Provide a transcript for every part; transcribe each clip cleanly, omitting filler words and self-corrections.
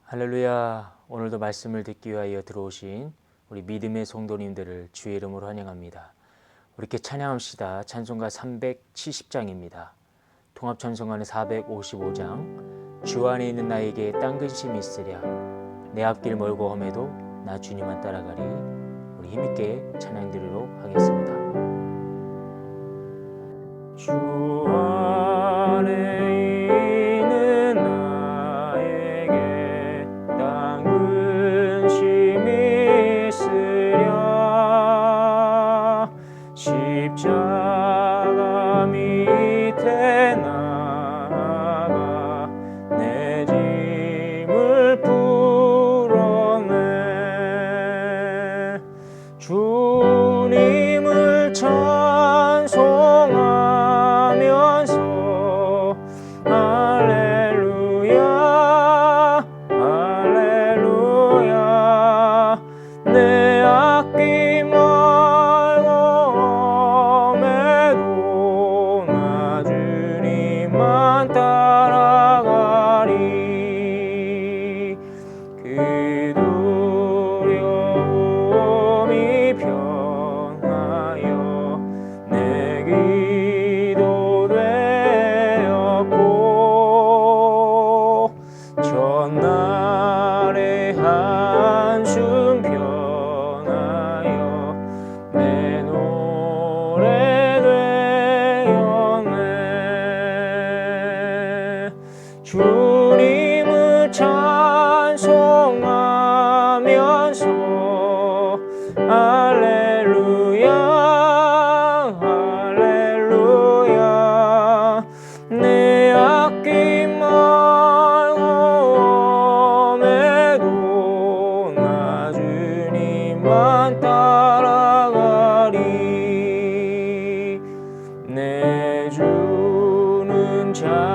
할렐루야. 오늘도 말씀을 듣기 위하여 들어오신 우리 믿음의 성도님들을 주의 이름으로 환영합니다. 우리 이렇게 찬양합시다. 찬송가 370장입니다. 통합찬송가는 455장. 주 안에 있는 나에게 딴 근심이 있으랴. 내 앞길 멀고 험해도 나 주님만 따라가리. 우리 힘있게 찬양 드리도록 하겠습니다. 주 안에 십자가 밑에 나가 내 짐을 풀어내 주님을 찬송하면서 할렐루야 할렐루야 내 아낌 따라가리. 그 두려움이 변하여 내 기도 되었고 전날의 한숨 변하여 내 노래 되었네. 주님을 찬송하면서 할렐루야 할렐루야 내 아낌 멀고 험해도 나 주님만 따라가리. 내 주는 자비하셔서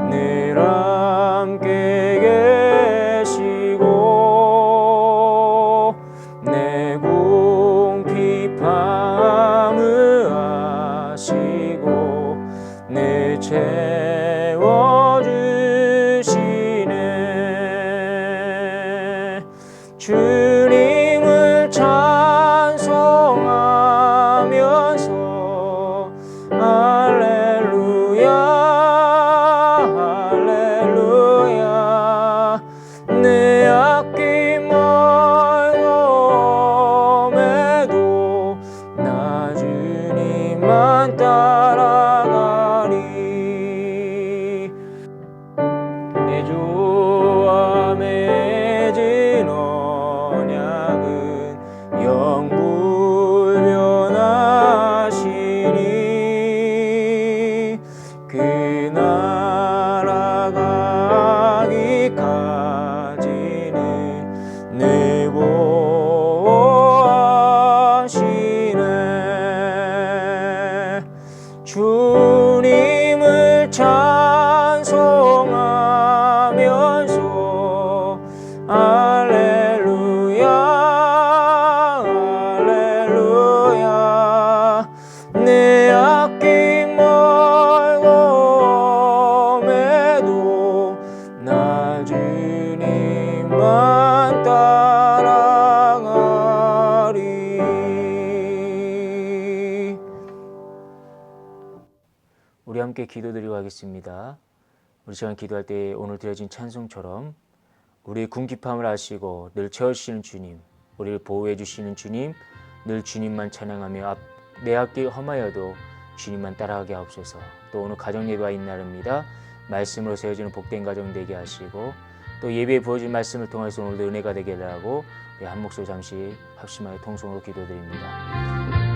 늘 함께 계시고 내 궁핍함을 아시고 늘 채워주시네. 주님을 찬송하면서 할렐루야 할렐루야 내 아낌 멀고 험해도 나 주님만 따라가리. 내 주와 맺은 언약은 영불변하시니 그 나라 가기까지는 늘 보호하시네. 주님을 찬송하면서 할렐루야 할렐루야 내 아낌 멀고 험해도 나 주님만 따라가리. 우리 함께 기도드리고 하겠습니다. 우리 시간 기도할 때 오늘 드려진 찬송처럼 우리의 궁핍함을 아시고 늘 채워주시는 주님, 우리를 보호해 주시는 주님, 늘 주님만 찬양하며 내 앞길 험하여도 주님만 따라가게 하옵소서. 또 오늘 가정 예배가 있는 날입니다. 말씀으로 세워지는 복된 가정 되게 하시고 또 예배에 부어진 말씀을 통해서 오늘도 은혜가 되게 하라고 우리 한 목소리 잠시 합심하여 통성으로 기도드립니다.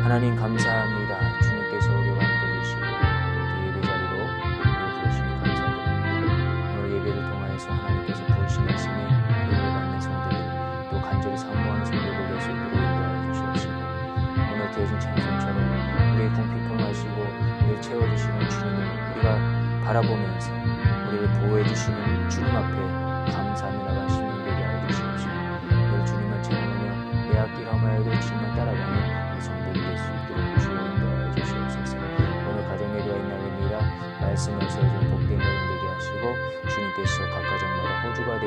하나님 감사합니다. 주님께서 우리와 함께 계시고 예배 자리로 우리를 부르시니 감사드립니다. 오늘 예배를 통하여서 하나님께서 부르신 말씀에 은혜를 받는 성도들 또 간절히 사모하는 성도들 될 수 있도록 인도하여 주시옵시고 오늘 드려진 찬송처럼 우리의 궁핍함하시고 늘 채워주시는 주님을 우리가 바라보면서 우리를 보호해주시는 주님 앞에 감사하며 나간 시민 되게 하여 주시옵시고 늘 주님만 찬양하며 내 앞길 험하여도 주님만 따라가는 우리 성도들 될 수 있도록 주여 인도하여 주시옵소서. 오늘 가정예배가 있는 날입니다. 말씀을 세워주는 복된 가정 되게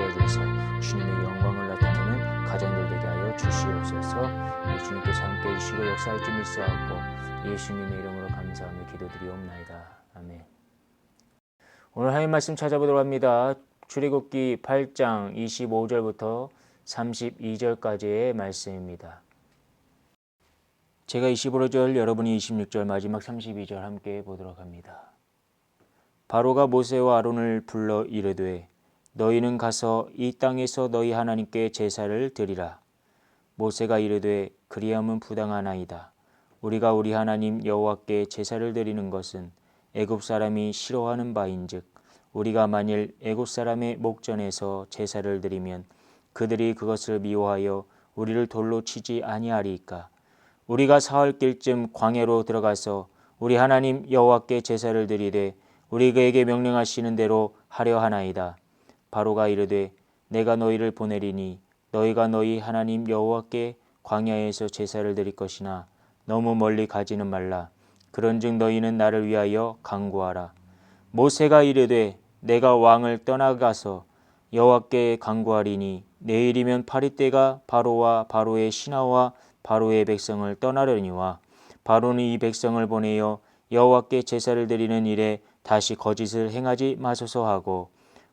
되어주사 주님의 영광을 나타내는 가정들 되게 하여 주시옵소서. 우리 주님께서 함께 해주시고 역사할 줄 믿사옵고 예수님의 이름으로 감사하며 기도드리옵나이다. 아멘. 오늘 하나님 말씀 찾아보도록 합니다. 출애굽기 8장 25절부터 32절까지의 말씀입니다. 제가 25절, 여러분이 26절, 마지막 32절 함께 보도록 합니다. 바로가 모세와 아론을 불러 이르되 너희는 가서 이 땅에서 너희 하나님께 제사를 드리라. 모세가 이르되 그리함은 부당하나이다. 우리가 우리 하나님 여호와께 제사를 드리는 것은 애굽 사람이 싫어하는 바인즉 우리가 만일 애굽 사람의 목전에서 제사를 드리면 그들이 그것을 미워하여 우리를 돌로 치지 아니하리이까. 우리가 사흘 길쯤 광야로 들어가서 우리 하나님 여호와께 제사를 드리되 우리에게 명령하시는 대로 하려 하나이다. 바로가 이르되 내가 너희를 보내리니 너희가 너희 하나님 여호와께 광야에서 제사를 드릴 것이나 너무 멀리 가지는 말라. 그런즉 너희는 나를 위하여 간구하라. 모세가 이르되 내가 왕을 떠나가서 여호와께 간구하리니 내일이면 파리떼가 바로와 바로의 신하와 바로의 백성을 떠나려니와 바로는 이 백성을 보내어 여호와께 제사를 드리는 일에 다시 거짓을 행하지 마소서 하고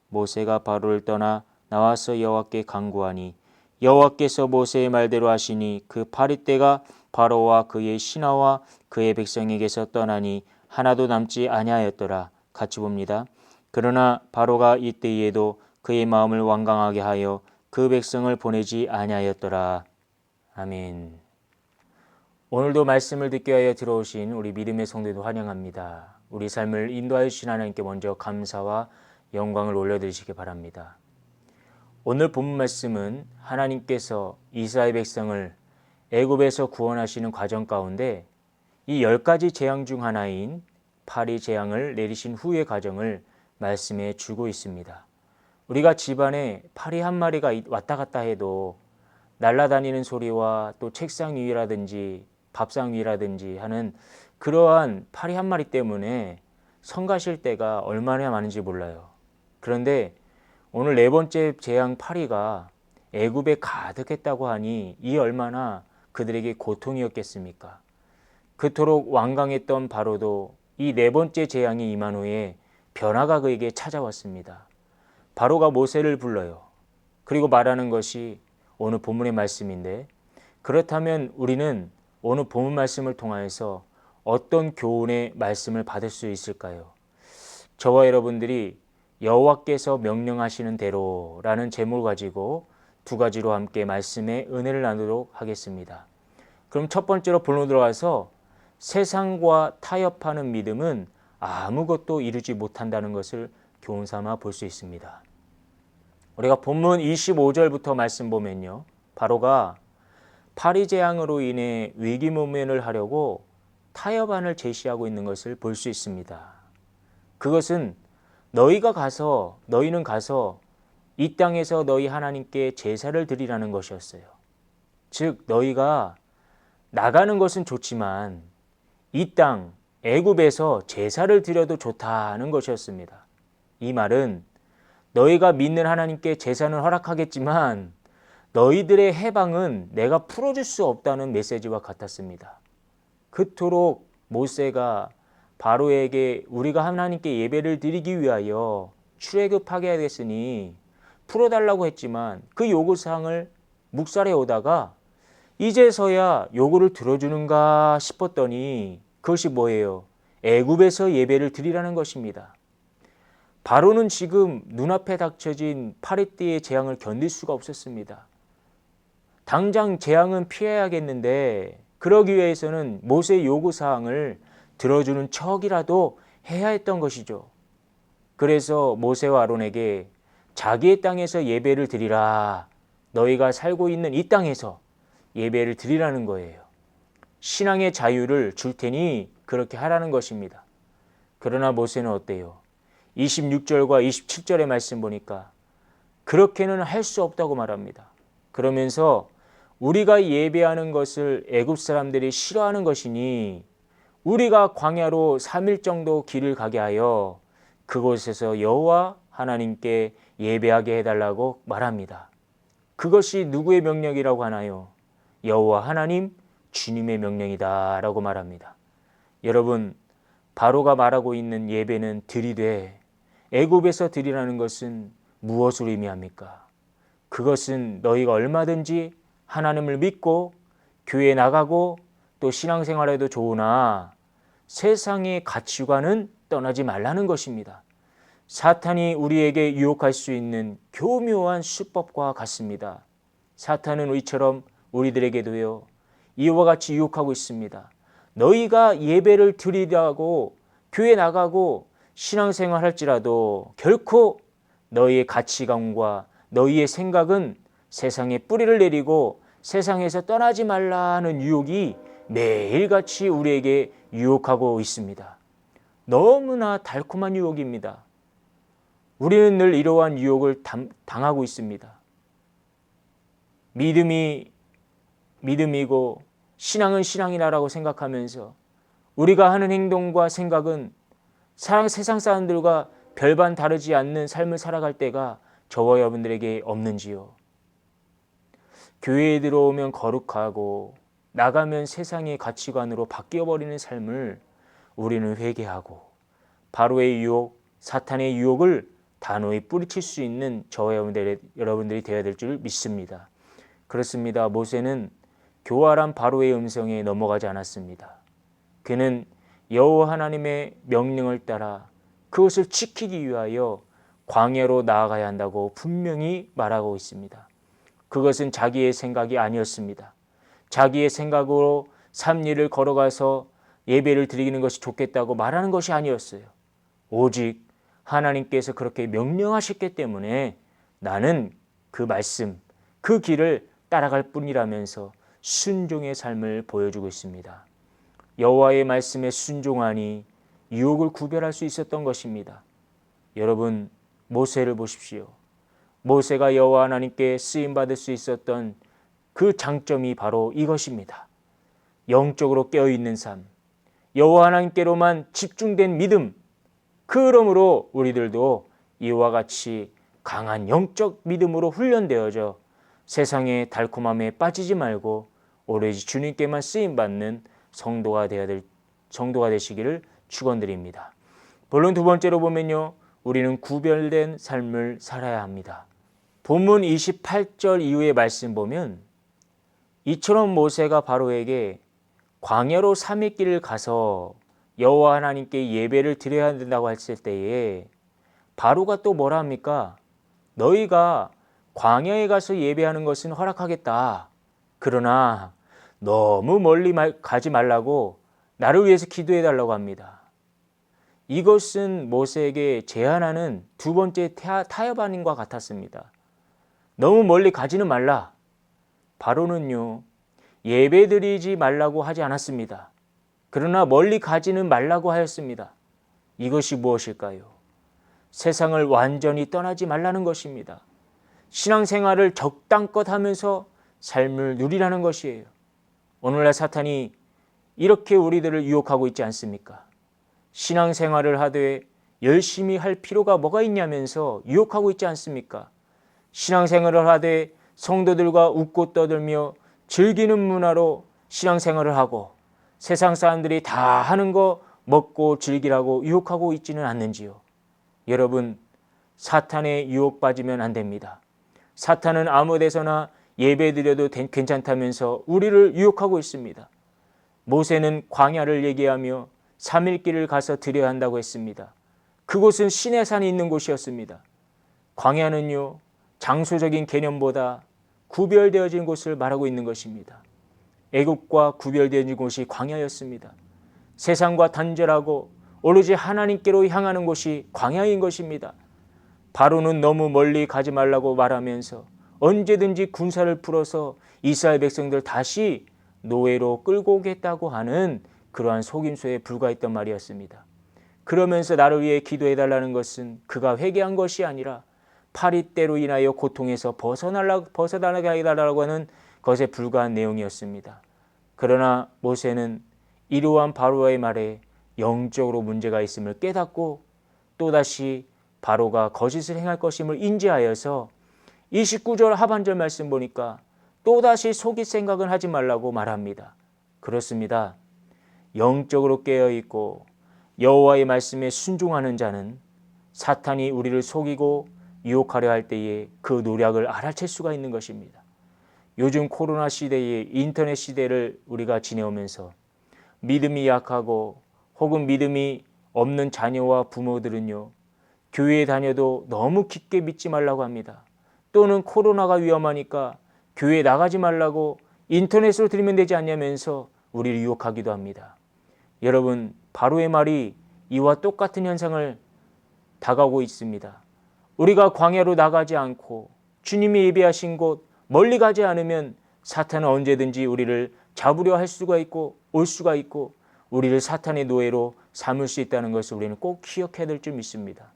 모세가 바로를 떠나 나와서 여호와께 간구하니 여호와께서 모세의 말대로 하시니 그 파리떼가 바로와 그의 신하와 그의 백성에게서 떠나니 하나도 남지 아니하였더라. 같이 봅니다. 그러나 바로가 이때에도 그의 마음을 완강하게 하여 그 백성을 보내지 아니하였더라. 아멘. 오늘도 말씀을 듣게 하여 들어오신 우리 믿음의 성도도 환영합니다. 우리 삶을 인도하여 주신 하나님께 먼저 감사와 영광을 올려드리시기 바랍니다. 오늘 본문 말씀은 하나님께서 이스라엘 백성을 애굽에서 구원하시는 과정 가운데 이 10가지 재앙 중 하나인 파리 재앙을 내리신 후의 과정을 말씀해 주고 있습니다. 우리가 집안에 파리 한 마리가 왔다 갔다 해도 날아다니는 소리와 또 책상 위라든지 밥상 위라든지 하는 그러한 파리 한 마리 때문에 성가실 때가 얼마나 많은지 몰라요. 그런데 오늘 네 번째 재앙 파리가 애굽에 가득했다고 하니 이 얼마나 그들에게 고통이었겠습니까? 그토록 완강했던 바로도 이 네 번째 재앙이 임한 후에 변화가 그에게 찾아왔습니다. 바로가 모세를 불러요. 그리고 말하는 것이 오늘 본문의 말씀인데 그렇다면 우리는 오늘 본문 말씀을 통하여서 어떤 교훈의 말씀을 받을 수 있을까요? 저와 여러분들이 여호와께서 명령하시는 대로라는 제목을 가지고 두 가지로 함께 말씀의 은혜를 나누도록 하겠습니다. 그럼 첫 번째로 본론 들어가서 세상과 타협하는 믿음은 아무것도 이루지 못한다는 것을 교훈 삼아 볼 수 있습니다. 우리가 본문 25절부터 말씀 보면요. 바로가 파리 재앙으로 인해 위기 모면을 하려고 타협안을 제시하고 있는 것을 볼 수 있습니다. 그것은 너희는 가서 이 땅에서 너희 하나님께 제사를 드리라는 것이었어요. 즉 너희가 나가는 것은 좋지만 이 땅 애굽에서 제사를 드려도 좋다는 것이었습니다. 이 말은 너희가 믿는 하나님께 제사는 허락하겠지만 너희들의 해방은 내가 풀어줄 수 없다는 메시지와 같았습니다. 그토록 모세가 바로에게 우리가 하나님께 예배를 드리기 위하여 출애굽하게 하겠으니 풀어달라고 했지만 그 요구사항을 묵살해 오다가 이제서야 요구를 들어주는가 싶었더니 그것이 뭐예요? 애굽에서 예배를 드리라는 것입니다. 바로는 지금 눈앞에 닥쳐진 파리떼의 재앙을 견딜 수가 없었습니다. 당장 재앙은 피해야겠는데 그러기 위해서는 모세의 요구사항을 들어주는 척이라도 해야 했던 것이죠. 그래서 모세와 아론에게 자기의 땅에서 예배를 드리라. 너희가 살고 있는 이 땅에서 예배를 드리라는 거예요. 신앙의 자유를 줄 테니 그렇게 하라는 것입니다. 그러나 모세는 어때요? 26절과 27절의 말씀 보니까 그렇게는 할 수 없다고 말합니다. 그러면서 우리가 예배하는 것을 애굽 사람들이 싫어하는 것이니 우리가 광야로 3일 정도 길을 가게 하여 그곳에서 여호와 하나님께 예배하게 해달라고 말합니다. 그것이 누구의 명령이라고 하나요? 여호와 하나님 주님의 명령이다라고 말합니다. 여러분, 바로가 말하고 있는 예배는 드리되 애굽에서 드리라는 것은 무엇을 의미합니까? 그것은 너희가 얼마든지 하나님을 믿고 교회에 나가고 또 신앙생활에도 좋으나 세상의 가치관은 떠나지 말라는 것입니다. 사탄이 우리에게 유혹할 수 있는 교묘한 수법과 같습니다. 사탄은 이처럼 우리들에게도요, 이와 같이 유혹하고 있습니다. 너희가 예배를 드리라고 교회 나가고 신앙생활 할지라도 결코 너희의 가치관과 너희의 생각은 세상에 뿌리를 내리고 세상에서 떠나지 말라는 유혹이 매일같이 우리에게 유혹하고 있습니다. 너무나 달콤한 유혹입니다. 우리는 늘 이러한 유혹을 당하고 있습니다. 믿음이 믿음이고 신앙은 신앙이라고 생각하면서 우리가 하는 행동과 생각은 세상 사람들과 별반 다르지 않는 삶을 살아갈 때가 저와 여러분들에게 없는지요? 교회에 들어오면 거룩하고 나가면 세상의 가치관으로 바뀌어버리는 삶을 우리는 회개하고 바로의 유혹, 사탄의 유혹을 단호히 뿌리칠 수 있는 저와 여러분들이 되어야 될 줄 믿습니다. 그렇습니다. 모세는 교활한 바로의 음성에 넘어가지 않았습니다. 그는 여호와 하나님의 명령을 따라 그것을 지키기 위하여 광야로 나아가야 한다고 분명히 말하고 있습니다. 그것은 자기의 생각이 아니었습니다. 자기의 생각으로 삼리를 걸어가서 예배를 드리는 것이 좋겠다고 말하는 것이 아니었어요. 오직 하나님께서 그렇게 명령하셨기 때문에 나는 그 말씀, 그 길을 따라갈 뿐이라면서 순종의 삶을 보여주고 있습니다. 여호와의 말씀에 순종하니 유혹을 구별할 수 있었던 것입니다. 여러분, 모세를 보십시오. 모세가 여호와 하나님께 쓰임받을 수 있었던 그 장점이 바로 이것입니다. 영적으로 깨어있는 삶, 여호와 하나님께로만 집중된 믿음, 그러므로 우리들도 이와 같이 강한 영적 믿음으로 훈련되어져 세상의 달콤함에 빠지지 말고 오로지 주님께만 쓰임받는 성도가 되시기를 축원드립니다. 본론 두 번째로 보면요, 우리는 구별된 삶을 살아야 합니다. 본문 28절 이후의 말씀 보면 이처럼 모세가 바로에게 광야로 3일 길을 가서 여호와 하나님께 예배를 드려야 된다고 했을 때에 바로가 또 뭐라 합니까? 너희가 광야에 가서 예배하는 것은 허락하겠다. 그러나 너무 멀리 가지 말라고 나를 위해서 기도해 달라고 합니다. 이것은 모세에게 제안하는 두 번째 타협 아닌과 같았습니다. 너무 멀리 가지는 말라. 바로는요, 예배 드리지 말라고 하지 않았습니다. 그러나 멀리 가지는 말라고 하였습니다. 이것이 무엇일까요? 세상을 완전히 떠나지 말라는 것입니다. 신앙생활을 적당껏 하면서 삶을 누리라는 것이에요. 오늘날 사탄이 이렇게 우리들을 유혹하고 있지 않습니까? 신앙생활을 하되 열심히 할 필요가 뭐가 있냐면서 유혹하고 있지 않습니까? 신앙생활을 하되 성도들과 웃고 떠들며 즐기는 문화로 신앙생활을 하고 세상 사람들이 다 하는 거 먹고 즐기라고 유혹하고 있지는 않는지요? 여러분, 사탄에 유혹받으면 안 됩니다. 사탄은 아무 데서나 예배드려도 괜찮다면서 우리를 유혹하고 있습니다. 모세는 광야를 얘기하며 3일 길을 가서 드려야 한다고 했습니다. 그곳은 신의 산이 있는 곳이었습니다. 광야는요, 장소적인 개념보다 구별되어진 곳을 말하고 있는 것입니다. 애국과 구별되어진 곳이 광야였습니다. 세상과 단절하고 오로지 하나님께로 향하는 곳이 광야인 것입니다. 바로는 너무 멀리 가지 말라고 말하면서 언제든지 군사를 풀어서 이스라엘 백성들 다시 노예로 끌고 오겠다고 하는 그러한 속임수에 불과했던 말이었습니다. 그러면서 나를 위해 기도해달라는 것은 그가 회개한 것이 아니라 파리때로 인하여 고통에서 벗어나게 해달라고 하는 것에 불과한 내용이었습니다. 그러나 모세는 이러한 바로의 말에 영적으로 문제가 있음을 깨닫고 또다시 바로가 거짓을 행할 것임을 인지하여서 29절 하반절 말씀 보니까 또다시 속일 생각은 하지 말라고 말합니다. 그렇습니다. 영적으로 깨어있고 여호와의 말씀에 순종하는 자는 사탄이 우리를 속이고 유혹하려 할 때에 그 노략을 알아챌 수가 있는 것입니다. 요즘 코로나 시대의 인터넷 시대를 우리가 지내오면서 믿음이 약하고 혹은 믿음이 없는 자녀와 부모들은요, 교회에 다녀도 너무 깊게 믿지 말라고 합니다. 또는 코로나가 위험하니까 교회에 나가지 말라고 인터넷으로 들으면 되지 않냐면서 우리를 유혹하기도 합니다. 여러분, 바로의 말이 이와 똑같은 현상을 다가오고 있습니다. 우리가 광야로 나가지 않고 주님이 예비하신 곳 멀리 가지 않으면 사탄은 언제든지 우리를 잡으려 할 수가 있고 올 수가 있고 우리를 사탄의 노예로 삼을 수 있다는 것을 우리는 꼭 기억해야 될 줄 믿습니다.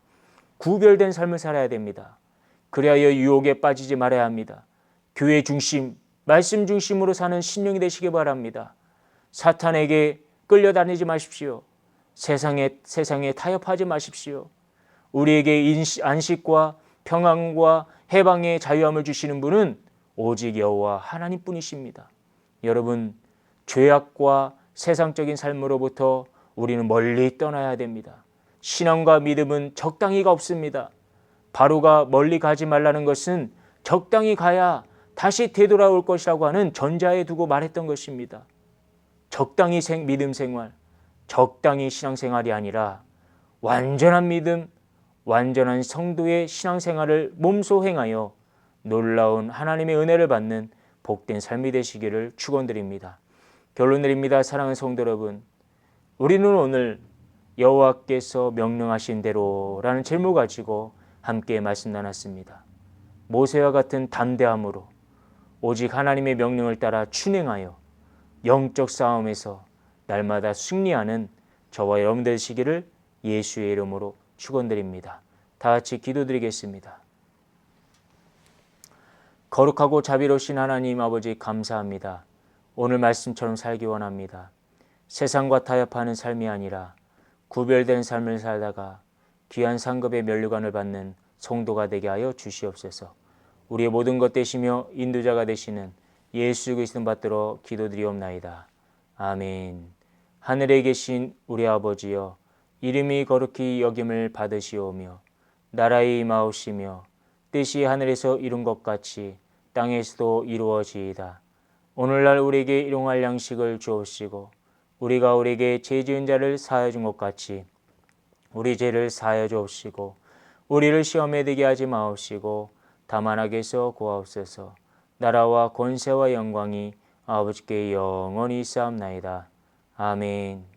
구별된 삶을 살아야 됩니다. 그리하여 유혹에 빠지지 말아야 합니다. 교회 중심, 말씀 중심으로 사는 신령이 되시기 바랍니다. 사탄에게 끌려다니지 마십시오. 세상에 타협하지 마십시오. 우리에게 안식과 평안과 해방의 자유함을 주시는 분은 오직 여호와 하나님뿐이십니다. 여러분, 죄악과 세상적인 삶으로부터 우리는 멀리 떠나야 됩니다. 신앙과 믿음은 적당히가 없습니다. 바로가 멀리 가지 말라는 것은 적당히 가야 다시 되돌아올 것이라고 하는 전자에 두고 말했던 것입니다. 적당히 믿음 생활, 적당히 신앙생활이 아니라 완전한 믿음, 완전한 성도의 신앙생활을 몸소 행하여 놀라운 하나님의 은혜를 받는 복된 삶이 되시기를 축원드립니다. 결론 내립니다. 사랑하는 성도 여러분, 우리는 오늘 여호와께서 명령하신 대로라는 제목을 가지고 함께 말씀 나눴습니다. 모세와 같은 담대함으로 오직 하나님의 명령을 따라 준행하여 영적 싸움에서 날마다 승리하는 저와 여러분들 되시기를 예수의 이름으로 축원드립니다. 다 같이 기도드리겠습니다. 거룩하고 자비로우신 하나님 아버지 감사합니다. 오늘 말씀처럼 살기 원합니다. 세상과 타협하는 삶이 아니라 구별된 삶을 살다가 귀한 상급의 면류관을 받는 성도가 되게 하여 주시옵소서. 우리의 모든 것 되시며 인도자가 되시는 예수 그리스도 받들어 기도드리옵나이다. 아멘. 하늘에 계신 우리 아버지여, 이름이 거룩히 여김을 받으시오며 나라의 임하옵시며 뜻이 하늘에서 이룬 것 같이 땅에서도 이루어지이다. 오늘날 우리에게 일용할 양식을 주옵시고 우리가 우리에게 죄 지은 자를 사하여 준 것 같이 우리 죄를 사하여 주옵시고 우리를 시험에 들게 하지 마옵시고 다만 악에서 구하옵소서. 나라와 권세와 영광이 아버지께 영원히 있사옵나이다. 아멘.